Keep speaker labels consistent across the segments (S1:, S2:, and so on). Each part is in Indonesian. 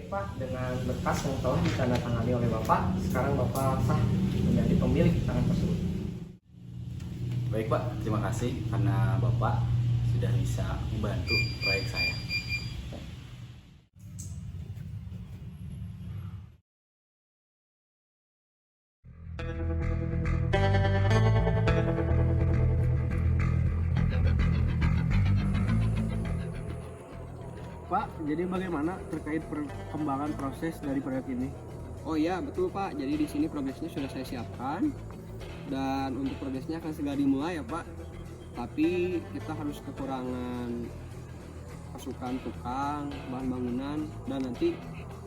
S1: Baik Pak, dengan berkas yang telah ditandatangani oleh Bapak, sekarang Bapak sah menjadi pemilik tanah tersebut.
S2: Baik Pak, terima kasih karena Bapak sudah bisa membantu proyek saya.
S3: Pak, jadi bagaimana terkait perkembangan proses dari proyek ini?
S4: Oh iya, betul Pak. Jadi di sini progresnya sudah saya siapkan dan untuk progresnya akan segera dimulai ya Pak. Tapi kita harus kekurangan pasukan tukang, bahan bangunan dan nanti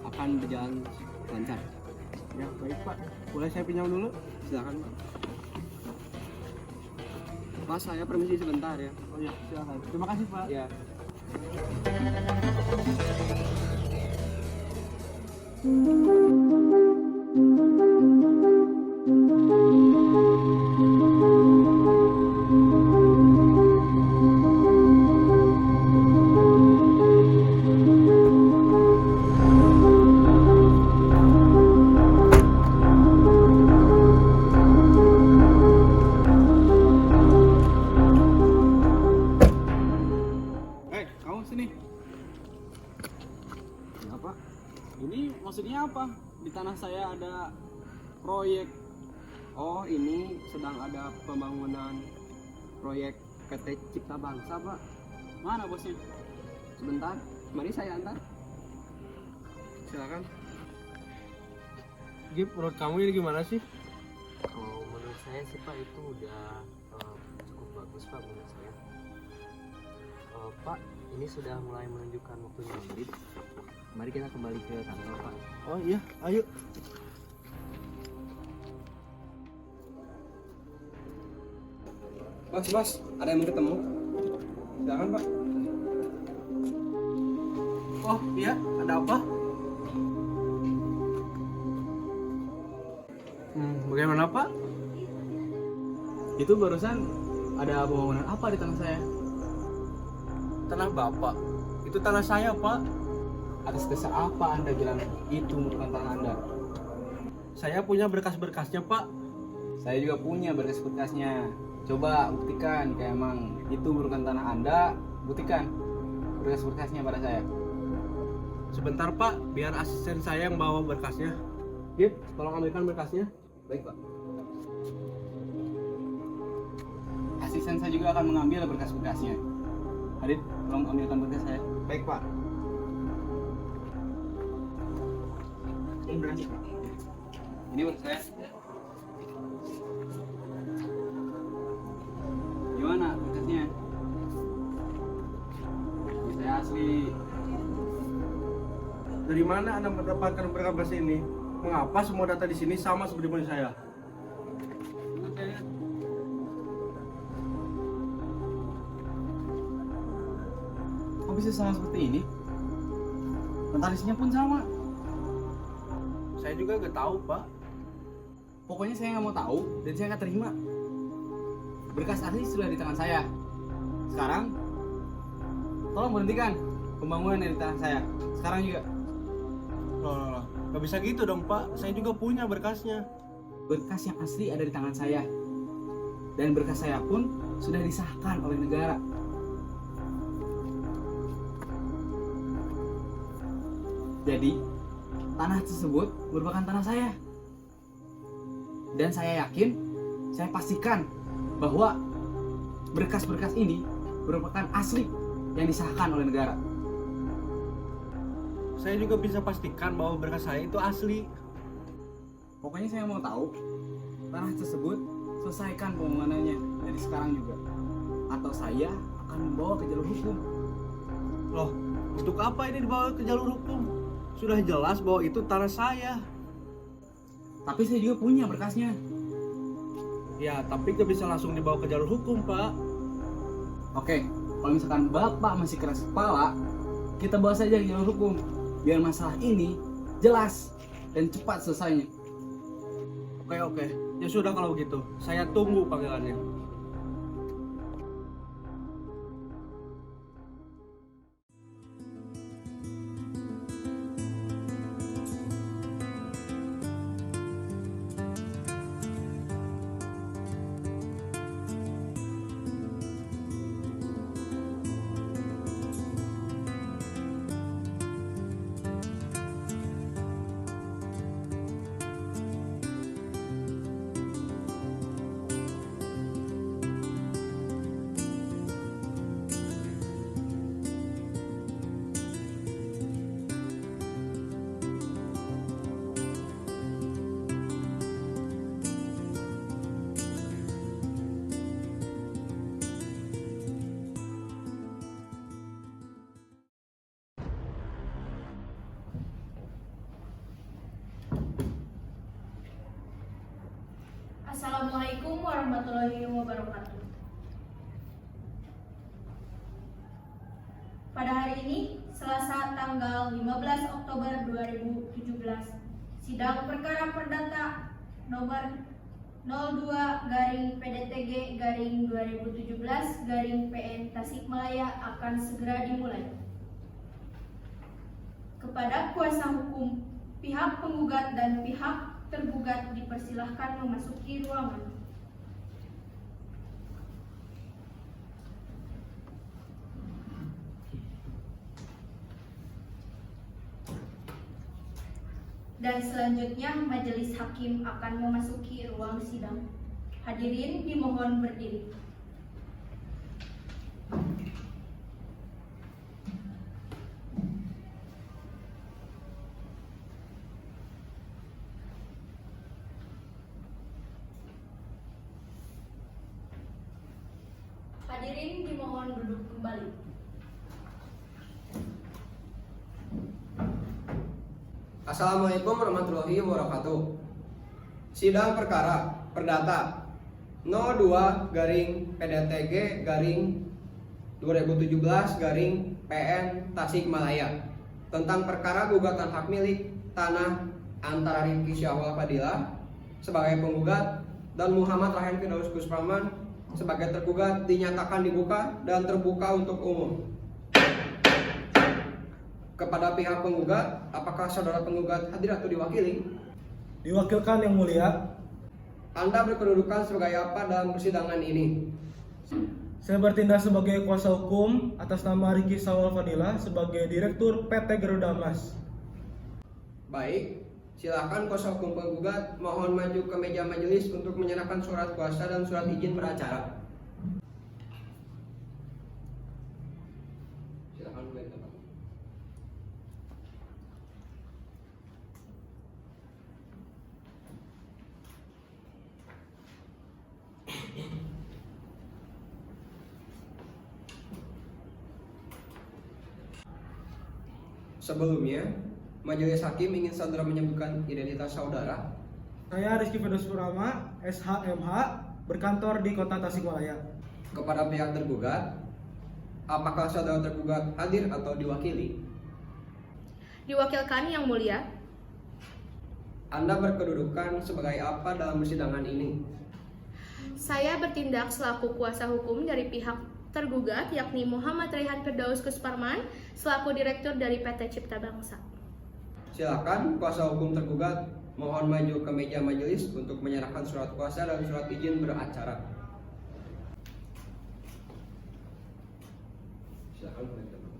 S4: akan berjalan lancar.
S3: Ya, baik Pak. Boleh saya pinjam dulu?
S4: Silakan Pak. Mas, saya permisi sebentar ya.
S3: Oh ya, silakan. Terima kasih Pak.
S4: Ya.
S3: Kamu sini.
S4: Ya Pak. Ini maksudnya apa? Di tanah saya ada proyek. Oh, ini sedang ada pembangunan proyek PT Cipta Bangsa, Pak. Mana bosnya? Sebentar, mari saya antar. Silakan.
S3: Gip, menurut kamu ini gimana sih?
S5: Kalau menurut saya sih Pak itu udah cukup bagus Pak menurut saya. Pak, ini sudah mulai menunjukkan waktunya maghrib. Mari kita kembali ke kantor Pak.
S3: Oh iya, ayo.
S4: Mas, ada yang mau ketemu? Silakan, Pak.
S3: Oh iya, ada apa? Bagaimana Pak?
S2: Itu barusan ada pembangunan apa di tanah saya?
S3: Tanah Bapak. Itu tanah saya Pak.
S2: Atas dasar apa Anda bilang itu bukan tanah Anda?
S3: Saya punya berkas-berkasnya Pak.
S2: Saya juga punya berkas-berkasnya. Coba buktikan kayak emang itu bukan tanah Anda, buktikan berkas-berkasnya pada saya.
S3: Sebentar Pak, biar asisten saya yang bawa berkasnya. Gip, tolong ambilkan berkasnya.
S2: Baik Pak. Asisten saya juga akan mengambil berkas-berkasnya. Adit, tolong ambilkan berkas saya.
S1: Baik Pak.
S2: Ini berkas Pak. Ini berkas saya. Gimana berkasnya? Ini saya asli.
S3: Dari mana Anda mendapatkan berkas ini? Mengapa semua data di sini sama seperti punya saya?
S2: Kok bisa sama seperti ini? Notarisnya pun sama.
S3: Saya juga nggak tahu Pak.
S2: Pokoknya saya nggak mau tahu dan saya nggak terima. Berkas asli sudah di tangan saya. Sekarang, tolong berhentikan pembangunan yang di tangan saya. Sekarang juga.
S3: Loh. Nggak bisa gitu dong Pak. Saya juga punya berkasnya.
S2: Berkas yang asli ada di tangan saya. Dan berkas saya pun sudah disahkan oleh negara. Jadi, tanah tersebut merupakan tanah saya. Dan saya yakin, saya pastikan bahwa berkas-berkas ini merupakan asli yang disahkan oleh negara.
S3: Saya juga bisa pastikan bahwa berkas saya itu asli.
S2: Pokoknya saya mau tahu tanah tersebut selesaikan pembangunannya dari sekarang juga. Atau saya akan membawa ke jalur hukum.
S3: Loh, untuk apa ini dibawa ke jalur hukum? Sudah jelas bahwa itu tanah saya.
S2: Tapi saya juga punya berkasnya.
S3: Ya, tapi nggak bisa langsung dibawa ke jalur hukum Pak.
S2: Oke, kalau misalkan Bapak masih keras kepala, kita bawa saja ke jalur hukum. Biar masalah ini jelas dan cepat selesainya.
S3: Oke. Ya sudah kalau begitu. Saya tunggu panggilannya.
S6: Assalamualaikum warahmatullahi wabarakatuh. Pada hari ini, Selasa tanggal 15 Oktober 2017, sidang perkara perdata nomor 02/PDTG/2017/PN Tasikmalaya akan segera dimulai. Kepada kuasa hukum, pihak penggugat dan pihak tergugat dipersilahkan memasuki ruangan. Dan selanjutnya majelis hakim akan memasuki ruang sidang. Hadirin dimohon berdiri. Hadirin dimohon duduk kembali.
S1: Assalamualaikum warahmatullahi wabarakatuh. Sidang perkara perdata 02/PDTG/2017/PN Tasikmalaya tentang perkara gugatan hak milik tanah antara Rifki Syahwal Fadilah sebagai penggugat dan Muhammad Rayhan Firdaus Kusparman sebagai tergugat dinyatakan dibuka dan terbuka untuk umum. Kepada pihak penggugat, apakah saudara penggugat hadir atau diwakili?
S3: Diwakilkan Yang Mulia.
S1: Anda berkedudukan sebagai apa dalam persidangan ini?
S3: Saya bertindak sebagai kuasa hukum atas nama Rifki Syahwal Fadilah sebagai Direktur PT Garuda Mas.
S1: Baik, silakan kuasa hukum penggugat mohon maju ke meja majelis untuk menyerahkan surat kuasa dan surat izin beracara. Silakan kembali ke tempat. Sebelumnya, majelis hakim ingin saudara menyebutkan identitas saudara.
S3: Saya Rizky Firdaus Purama, SHMH, berkantor di Kota Tasikmalaya.
S1: Kepada pihak tergugat, apakah saudara tergugat hadir atau diwakili?
S6: Diwakilkan Yang Mulia.
S1: Anda berkedudukan sebagai apa dalam persidangan ini?
S6: Saya bertindak selaku kuasa hukum dari pihak tergugat yakni Muhammad Rayhan Firdaus Kusparman selaku direktur dari PT Cipta Bangsa.
S1: Silakan kuasa hukum tergugat mohon maju ke meja majelis untuk menyerahkan surat kuasa dan surat izin beracara. Silakan kembali ke tempat.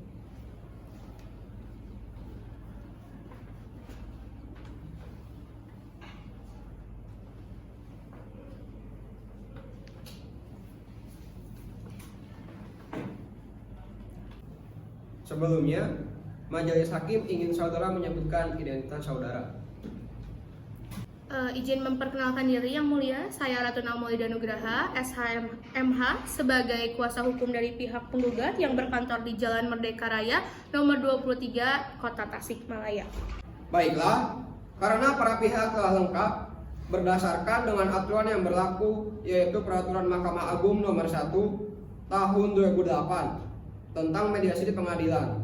S1: Sebelumnya, majelis hakim ingin saudara menyebutkan identitas saudara.
S6: Izin memperkenalkan diri Yang Mulia, saya Ratuna Maulida Nugraha, SHMH, sebagai kuasa hukum dari pihak penggugat yang berkantor di Jalan Merdeka Raya nomor 23, Kota Tasikmalaya.
S1: Baiklah, karena para pihak telah lengkap berdasarkan dengan aturan yang berlaku, yaitu Peraturan Mahkamah Agung nomor 1 tahun 2008 tentang mediasi di pengadilan.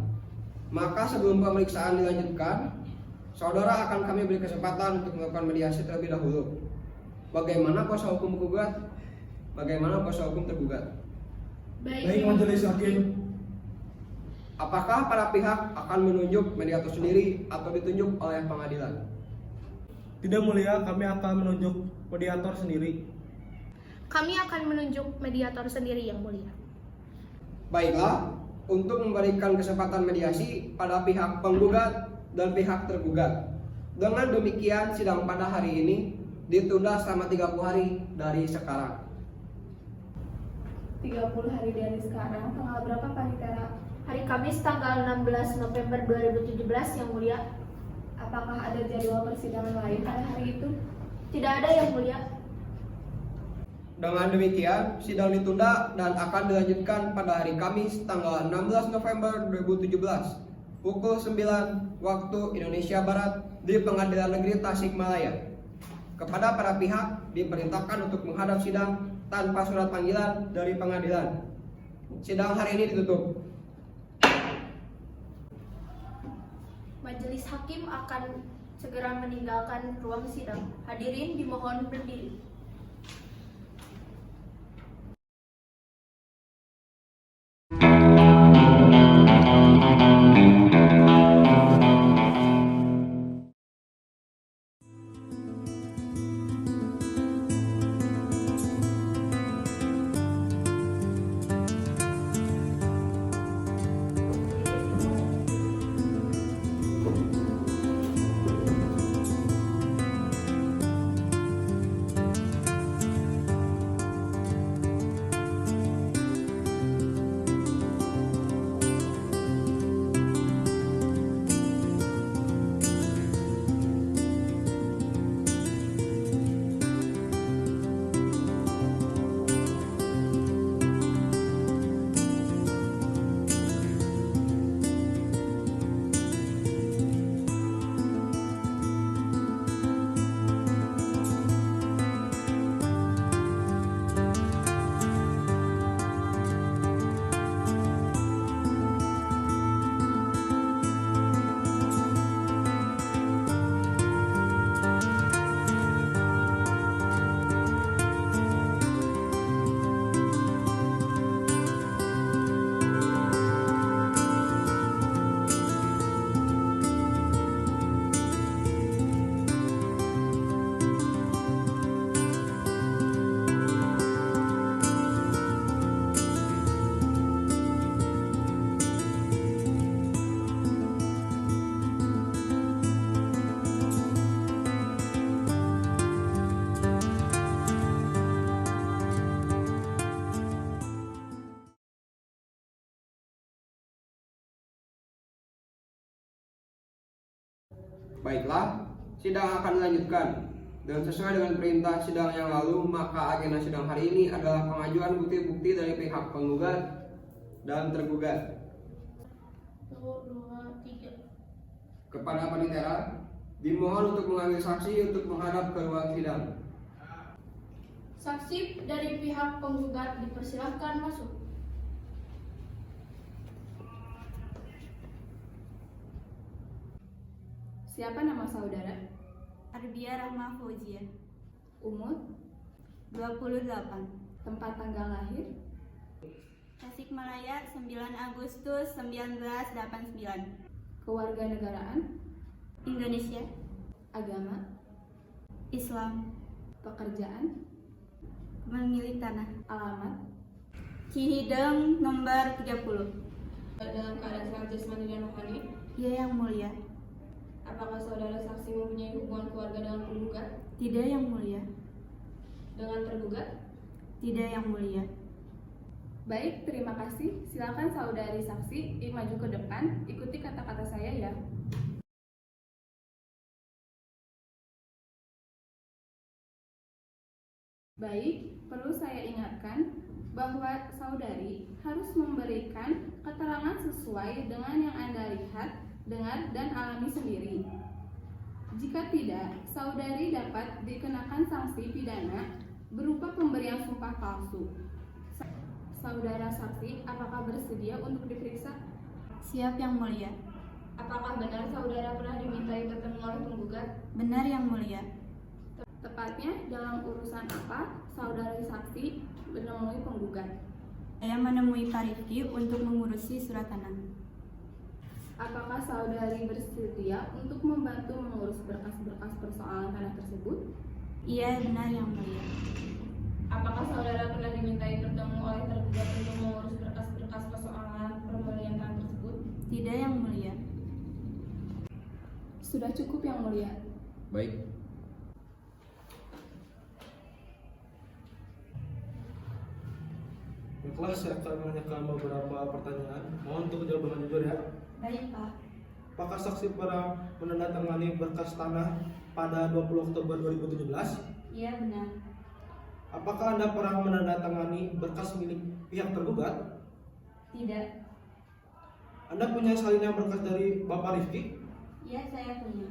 S1: Maka sebelum pemeriksaan dilanjutkan, saudara akan kami beri kesempatan untuk melakukan mediasi terlebih dahulu. Bagaimana kuasa hukum penggugat? Bagaimana kuasa hukum tergugat?
S3: Baik majelis hakim.
S1: Apakah para pihak akan menunjuk mediator sendiri atau ditunjuk oleh pengadilan?
S3: Tidak Mulia, kami akan menunjuk mediator sendiri.
S6: Kami akan menunjuk mediator sendiri Yang Mulia.
S1: Baiklah, untuk memberikan kesempatan mediasi pada pihak penggugat dan pihak tergugat. Dengan demikian, sidang pada hari ini ditunda selama 30 hari dari sekarang.
S6: 30 hari dari sekarang, tanggal berapa Pak Nitera? Hari Kamis tanggal 16 November 2017 Yang Mulia. Apakah ada jadwal persidangan lain pada hari itu? Tidak ada Yang Mulia.
S1: Dengan demikian, sidang ditunda dan akan dilanjutkan pada hari Kamis tanggal 16 November 2017 pukul 9 waktu Indonesia Barat di Pengadilan Negeri Tasikmalaya. kepada para pihak diperintahkan untuk menghadap sidang tanpa surat panggilan dari pengadilan. Sidang hari ini ditutup.
S6: Majelis hakim akan segera meninggalkan ruang sidang. Hadirin dimohon berdiri.
S1: Baiklah, sidang akan dilanjutkan. Dan sesuai dengan perintah sidang yang lalu, maka agenda sidang hari ini adalah pengajuan bukti-bukti dari pihak penggugat dan tergugat.
S6: 1, 2, 3.
S1: Kepada panitia, dimohon untuk mengambil saksi untuk menghadap ke ruang sidang.
S6: Saksi dari pihak penggugat dipersilahkan masuk. Siapa nama saudara?
S7: Arbia Rahma Fauzia,
S6: Umur?
S7: 28,
S6: Tempat tanggal lahir?
S7: Tasikmalaya 9 Agustus 1989,
S6: Kewarganegaraan?
S7: Indonesia,
S6: Agama?
S7: Islam,
S6: Pekerjaan?
S7: pemilik tanah,
S6: Alamat?
S7: Cihideng nomor 30.
S6: Dalam keadaan sehat jasmani dan rohani,
S7: Ya yang mulia,
S6: apakah saudara saksi mempunyai hubungan keluarga dengan penggugat?
S7: tidak yang mulia,
S6: Dengan tergugat?
S7: tidak yang mulia.
S6: Baik, terima kasih. Silakan saudari saksi maju ke depan. Ikuti kata-kata saya ya. Baik, perlu saya ingatkan bahwa saudari harus memberikan keterangan sesuai dengan yang Anda lihat, dengar, dan alami sendiri. Jika tidak, saudari dapat dikenakan sanksi pidana berupa pemberian sumpah palsu. Saudara saksi, apakah bersedia untuk diperiksa?
S7: Siap yang mulia,
S6: Apakah benar saudara pernah dimintai ketemu oleh penggugat?
S7: benar yang mulia.
S6: Tepatnya dalam urusan apa saudari saksi menemui penggugat?
S7: Saya menemui Pak Rifki untuk mengurusi surat tanah.
S6: Apakah saudari bersedia untuk membantu mengurus berkas-berkas persoalan tanah tersebut?
S7: Iya benar yang mulia.
S6: Apakah saudara pernah dimintai bertemu oleh tergugat untuk mengurus berkas-berkas persoalan pembelian tanah tersebut?
S7: Tidak yang mulia.
S6: Sudah cukup yang mulia.
S1: Baik.
S3: Baiklah, saya akan menanyakan beberapa pertanyaan. Mohon untuk jawab dengan jujur ya.
S7: Baik Pak.
S3: Apakah saksi pernah menandatangani berkas tanah pada 20 Oktober 2017?
S7: Iya benar.
S3: Apakah Anda pernah menandatangani berkas milik pihak tergugat?
S7: Tidak.
S3: Anda punya salinan berkas dari Bapak Rifki?
S7: Iya saya punya.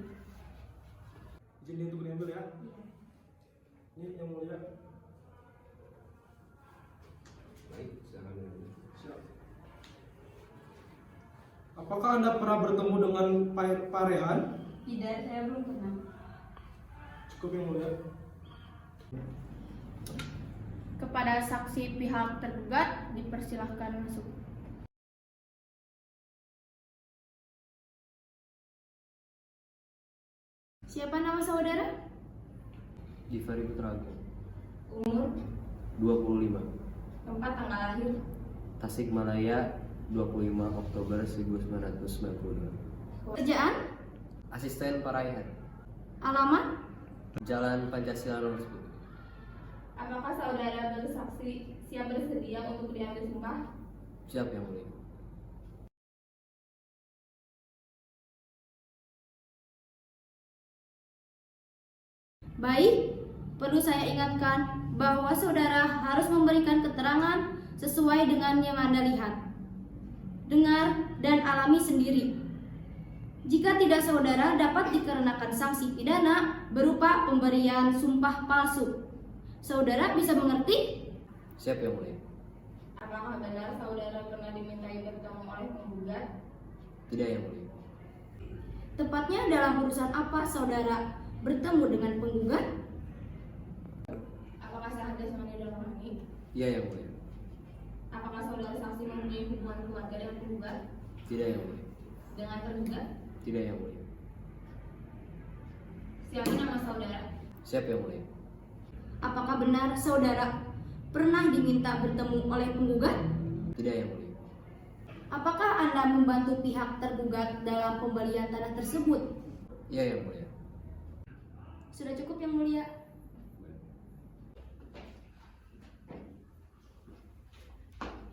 S3: Izin untuk diambil ya.
S7: Iya.
S3: Ini yang mulia.
S1: Baik, silakan.
S3: Siap. Apakah Anda pernah bertemu dengan Pak Rehan?
S7: Tidak, saya belum pernah.
S3: Cukup yang mulia.
S6: Kepada saksi pihak tergugat dipersilahkan masuk. Siapa nama saudara?
S5: Givari Putragung,
S7: Umur,
S5: 25,
S7: tempat, tanggal lahir,
S5: Tasikmalaya, 25 Oktober 1992.
S6: Kerjaan?
S5: Asisten Paraihan,
S6: Alamat?
S5: Jalan Pancasila nomor 10.
S6: Apakah saudara bersaksi siap bersedia untuk diambil sumpah?
S5: Siap yang mulia.
S8: Baik, perlu saya ingatkan bahwa saudara harus memberikan keterangan sesuai dengan yang Anda lihat, dengar, dan alami sendiri. Jika tidak, saudara dapat dikenakan sanksi pidana berupa pemberian sumpah palsu. Saudara bisa mengerti?
S5: Siap yang mulia.
S6: Apakah benar saudara pernah dimintai bertemu oleh penggugat?
S5: Tidak yang mulia.
S8: Tepatnya dalam urusan apa saudara bertemu dengan penggugat?
S6: Apakah seharga sama dalam hal ini?
S5: Iya yang mulia.
S6: Apakah saudara saksi mempunyai hubungan keluarga dengan penggugat?
S5: Tidak yang mulia.
S6: Dengan tergugat?
S5: Tidak yang mulia.
S6: Siapa nama saudara?
S5: Siap yang mulia.
S8: Apakah benar saudara pernah diminta bertemu oleh penggugat?
S5: Tidak yang mulia.
S8: Apakah Anda membantu pihak tergugat dalam pembelian tanah tersebut?
S5: Iya yang mulia.
S8: Sudah cukup yang mulia.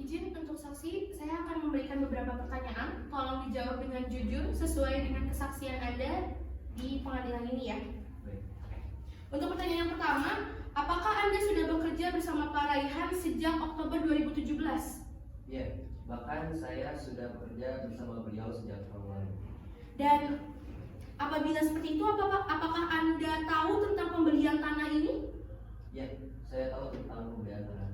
S6: Izin untuk saksi, saya akan memberikan beberapa pertanyaan. Tolong dijawab dengan jujur sesuai dengan kesaksian Anda di pengadilan ini ya.
S5: Baik.
S6: Untuk pertanyaan yang pertama, apakah Anda sudah bekerja bersama Pak Raihan sejak Oktober 2017?
S5: Iya. Bahkan saya sudah bekerja bersama beliau sejak tahun lalu.
S6: Dan apabila seperti itu, apakah Anda tahu tentang pembelian tanah ini?
S5: Iya. Saya tahu tentang pembelian tanah.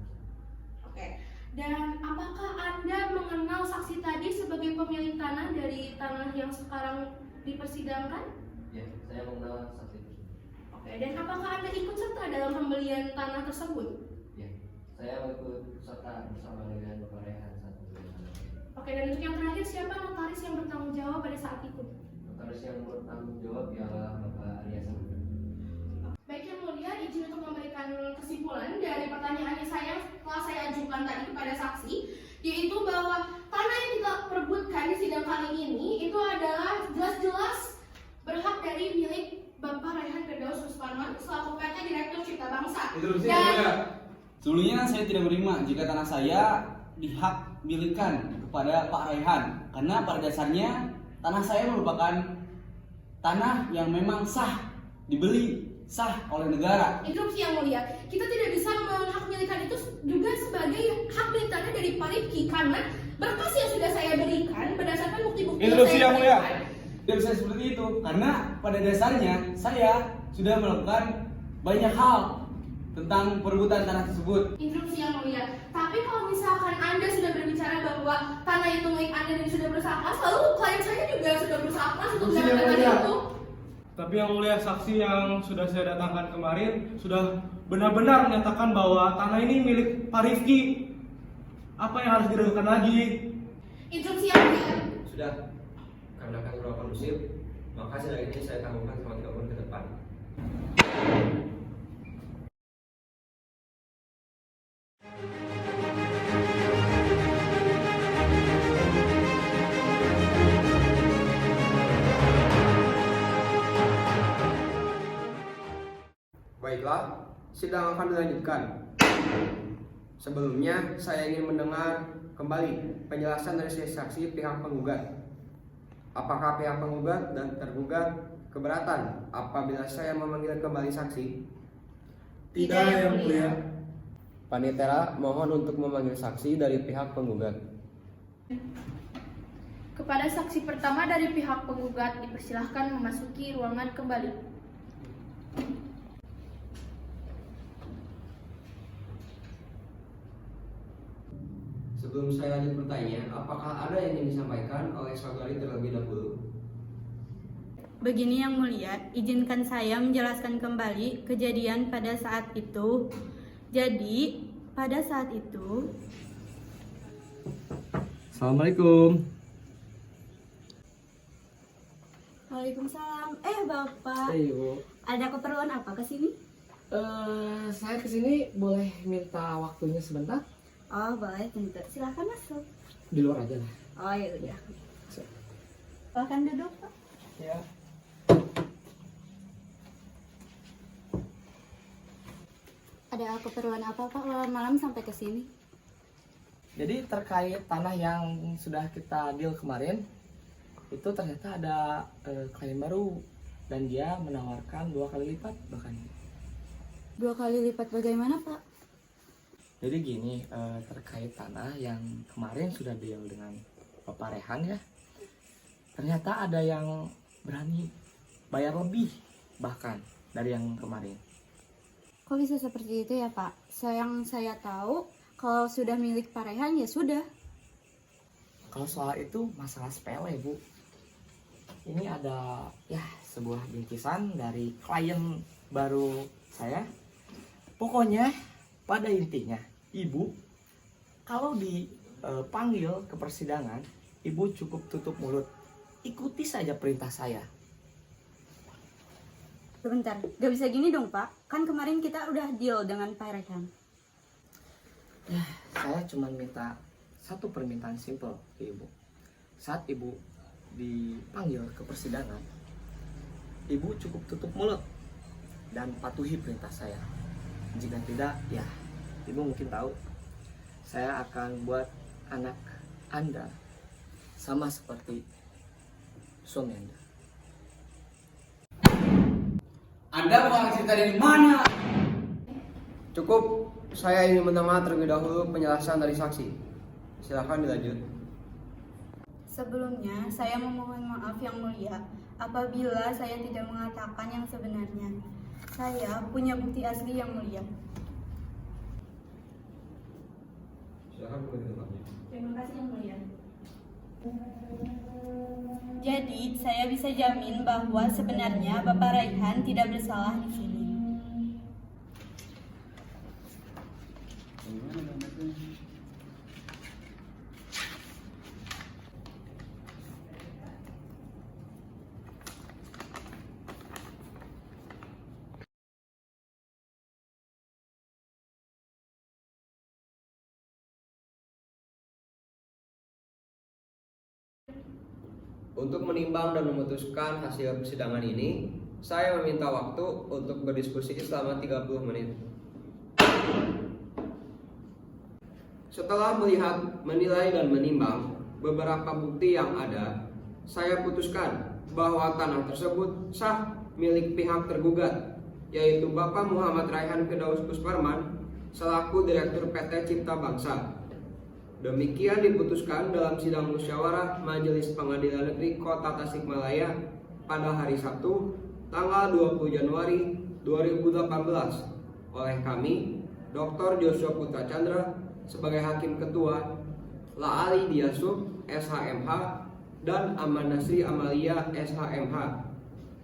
S6: Oke. Dan apakah Anda mengenal saksi tadi sebagai pemilik tanah dari tanah yang sekarang dipersidangkan?
S5: Iya. Saya mengenal saksi tersebut.
S6: Oke. Dan apakah Anda ikut serta dalam pembelian tanah tersebut?
S5: Ya, saya ikut serta bersama dengan Bapak Rehan saat pembelian tanah.
S6: Oke. Dan untuk yang terakhir, siapa notaris yang bertanggung jawab pada saat itu?
S5: Notaris yang bertanggung jawab ialah Bapak Arya Samudra.
S6: Baik yang mulia, izin untuk memberikan kesimpulan dari pertanyaan yang telah saya ajukan tadi kepada saksi, yaitu bahwa tanah yang kita perebutkan di sidang kali ini itu adalah jelas-jelas berhak dari milik Bapak Raihan Firdaus Rusparman selaku PT Direktur Cipta Bangsa.
S2: Sebelumnya saya tidak menerima jika tanah saya dihak milikkan kepada Pak Raihan, karena pada dasarnya tanah saya merupakan tanah yang memang sah dibeli, sah oleh negara.
S6: Interupsi yang mulia, kita tidak bisa menghak milikan itu juga sebagai hak milik tanah dari Pak Rifki karena berkas yang sudah saya berikan berdasarkan bukti-bukti
S2: Interupsi yang mulia.
S6: berikan.
S2: Tidak bisa seperti itu, karena pada dasarnya saya sudah melakukan banyak hal tentang perebutan tanah tersebut.
S6: Interupsi yang mulia, tapi kalau misalkan Anda sudah berbicara bahwa tanah itu milik Anda dan sudah berusaha keras, lalu klien saya juga sudah berusaha keras untuk
S3: Interupsi yang
S6: mendapatkan
S3: mulia.
S6: itu.
S3: Tapi yang mulia, saksi yang sudah saya datangkan kemarin sudah benar-benar menyatakan bahwa tanah ini milik Pak Rifki. Apa yang harus dilakukan lagi?
S6: Interupsi yang mulia.
S1: Sudah, karena kami kurang kondusif, maka sidang ini saya tangguhkan selama 3 bulan ke depan. Baiklah, sidang akan dilanjutkan. Sebelumnya, saya ingin mendengar kembali penjelasan dari saksi pihak penggugat. Apakah pihak penggugat dan tergugat keberatan apabila saya memanggil kembali saksi?
S3: Tidak yang mulia.
S1: Panitera mohon untuk memanggil saksi dari pihak penggugat.
S6: Kepada saksi pertama dari pihak penggugat dipersilahkan memasuki ruangan kembali.
S1: Sebelum saya lanjut bertanya, apakah ada yang ingin disampaikan oleh saudari terlebih dahulu?
S7: Begini Yang Mulia, izinkan saya menjelaskan kembali kejadian pada saat itu. Jadi, pada saat itu,
S2: Assalamualaikum.
S7: Waalaikumsalam. Bapak,
S2: Ibu.
S7: ada keperluan apa ke sini?
S2: Saya kesini boleh minta waktunya sebentar?
S7: Oh, boleh, tentu. Silahkan masuk.
S2: Di luar aja lah.
S7: Oh, ya udah. Silahkan duduk, Pak.
S2: Ya.
S7: Ada keperluan apa, Pak, malam sampai ke sini?
S2: Jadi terkait tanah yang sudah kita deal kemarin, itu ternyata ada klien baru dan dia menawarkan 2 kali lipat bahkan.
S7: 2 kali lipat bagaimana, Pak?
S2: Jadi gini, terkait tanah yang kemarin sudah deal dengan Bapak Rehan ya, ternyata ada yang berani bayar lebih bahkan dari yang kemarin.
S7: Kok bisa seperti itu ya, Pak? Yang saya tahu, kalau sudah milik Pak Rehan ya sudah.
S2: Kalau soal itu masalah sepele, Bu. Ini ada ya sebuah bingkisan dari klien baru saya. Pokoknya pada intinya, Ibu kalau dipanggil ke persidangan, Ibu cukup tutup mulut. Ikuti saja perintah saya.
S7: Sebentar, gak bisa gini dong, Pak. Kan kemarin kita udah deal dengan Pak Rehan.
S2: Ya, saya cuma minta satu permintaan simpel ke Ibu. Saat Ibu dipanggil ke persidangan, Ibu cukup tutup mulut dan patuhi perintah saya. Jika tidak, ya Ibu mungkin tahu, saya akan buat anak Anda sama seperti suami Anda.
S1: Anda mau cerita dari mana? Cukup, saya ingin mendengar terlebih dahulu penjelasan dari saksi. Silakan dilanjut.
S7: Sebelumnya, saya memohon maaf Yang Mulia apabila saya tidak mengatakan yang sebenarnya. Saya punya bukti asli Yang Mulia.
S1: Silakan dilanjut.
S7: Terima kasih Yang Mulia. Jadi, saya bisa jamin bahwa sebenarnya Bapak Raihan tidak bersalah di sini.
S1: Untuk menimbang dan memutuskan hasil persidangan ini, saya meminta waktu untuk berdiskusi selama 30 menit. Setelah melihat, menilai, dan menimbang beberapa bukti yang ada, saya putuskan bahwa tanah tersebut sah milik pihak tergugat, yaitu Bapak Muhammad Raihan Firdaus Kusparman selaku Direktur PT Cipta Bangsa. Demikian diputuskan dalam sidang musyawarah Majelis Pengadilan Negeri Kota Tasikmalaya pada hari Sabtu, tanggal 20 Januari 2018 oleh kami, Dr. Joshua Putra Chandra sebagai Hakim Ketua, Laali Diasub, SHMH, dan Amanda Sri Amalia, SHMH,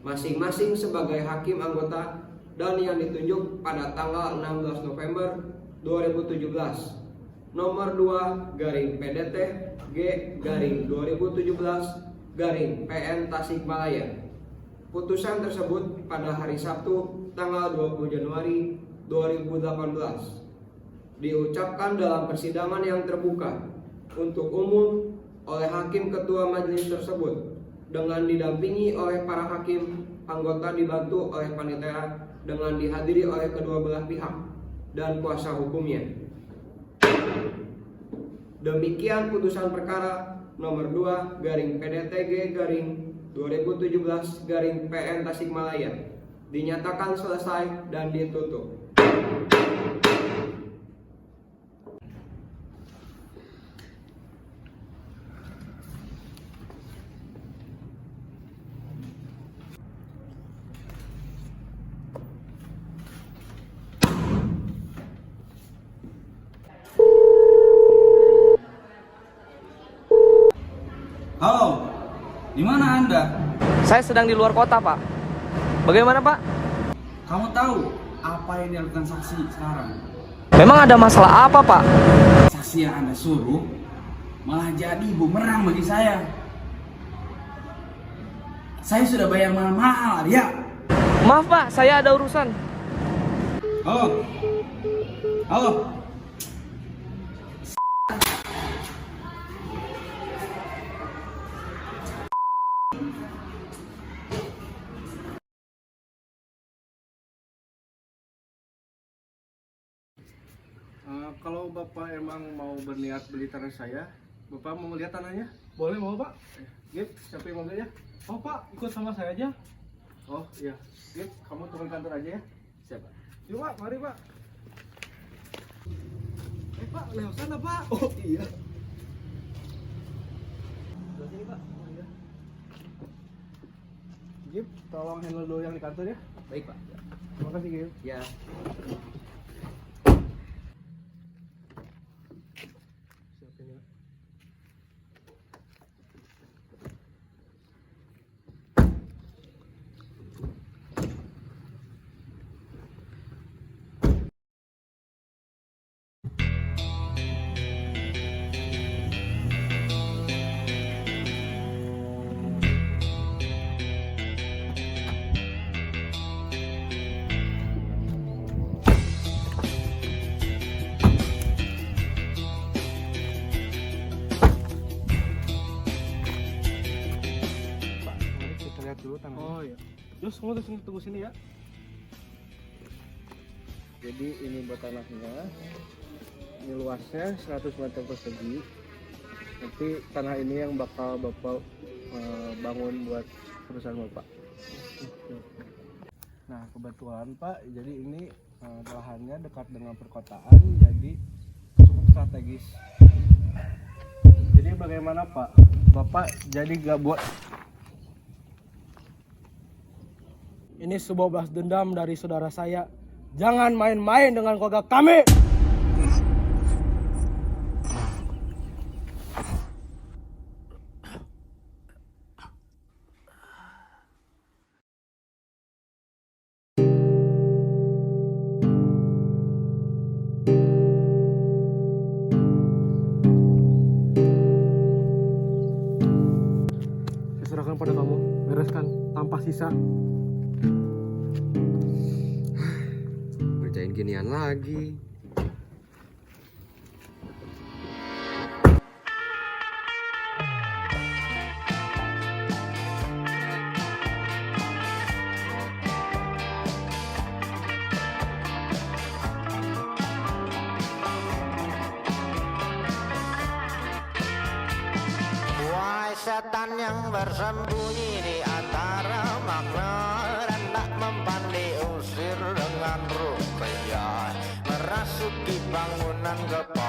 S1: masing-masing sebagai Hakim Anggota dan yang ditunjuk pada tanggal 16 November 2017. Nomor 2 garing PDT G garing 2017 garing PN Tasikmalaya. Putusan tersebut pada hari Sabtu tanggal 20 Januari 2018 diucapkan dalam persidangan yang terbuka untuk umum oleh Hakim Ketua Majelis tersebut dengan didampingi oleh para hakim anggota dibantu oleh panitia dengan dihadiri oleh kedua belah pihak dan kuasa hukumnya. Demikian putusan perkara nomor 2 garing PDTG garing 2017 garing PN Tasikmalaya dinyatakan selesai dan ditutup.
S2: Anda?
S5: Saya sedang di luar kota, Pak. Bagaimana, Pak?
S2: Kamu tahu apa yang dilakukan saksi sekarang?
S5: Memang ada masalah apa, Pak?
S2: Saksi yang Anda suruh malah jadi bumerang bagi saya. Saya sudah bayar mahal-mahal, ya.
S5: Maaf, Pak, saya ada urusan.
S2: Halo. Halo.
S3: Kalau Bapak emang mau berniat beli tanah saya, Bapak mau melihat tanahnya? Boleh, mau Pak? Gip, siapa yang mobilnya? Oh Pak, ikut sama saya aja. Oh iya, Gip, kamu turun kantor aja ya.
S5: Siapa?
S3: Yuk Pak, mari Pak. Pak, lewat sana Pak. Oh iya.
S5: Sebelah sini, Pak.
S3: Oh, iya. Gip, tolong handle dulu yang di kantor ya.
S5: Baik, Pak.
S3: Terima kasih Gip.
S5: Ya.
S3: Siapin ya. Pak, mari kita lihat dulu tanahnya. Oh iya. Yus, kamu tunggu sini ya. Jadi ini buat tanahnya. Ini luasnya 100 meter persegi. Nanti tanah ini yang bakal Bapak bangun buat perusahaan Bapak. Nah, kebetulan Pak, jadi ini lahannya dekat dengan perkotaan, jadi cukup strategis. Jadi bagaimana Pak? Bapak jadi gak buat. Ini sebuah balas dendam dari saudara saya. Jangan main-main dengan keluarga kami. Saya serahkan pada kamu. Bereskan tanpa sisa.
S5: Kerjain ginian lagi.
S9: Wahai setan yang bersembunyi di antara makna dan tak mempan diusir dengan rupiah, merasuki bangunan kepala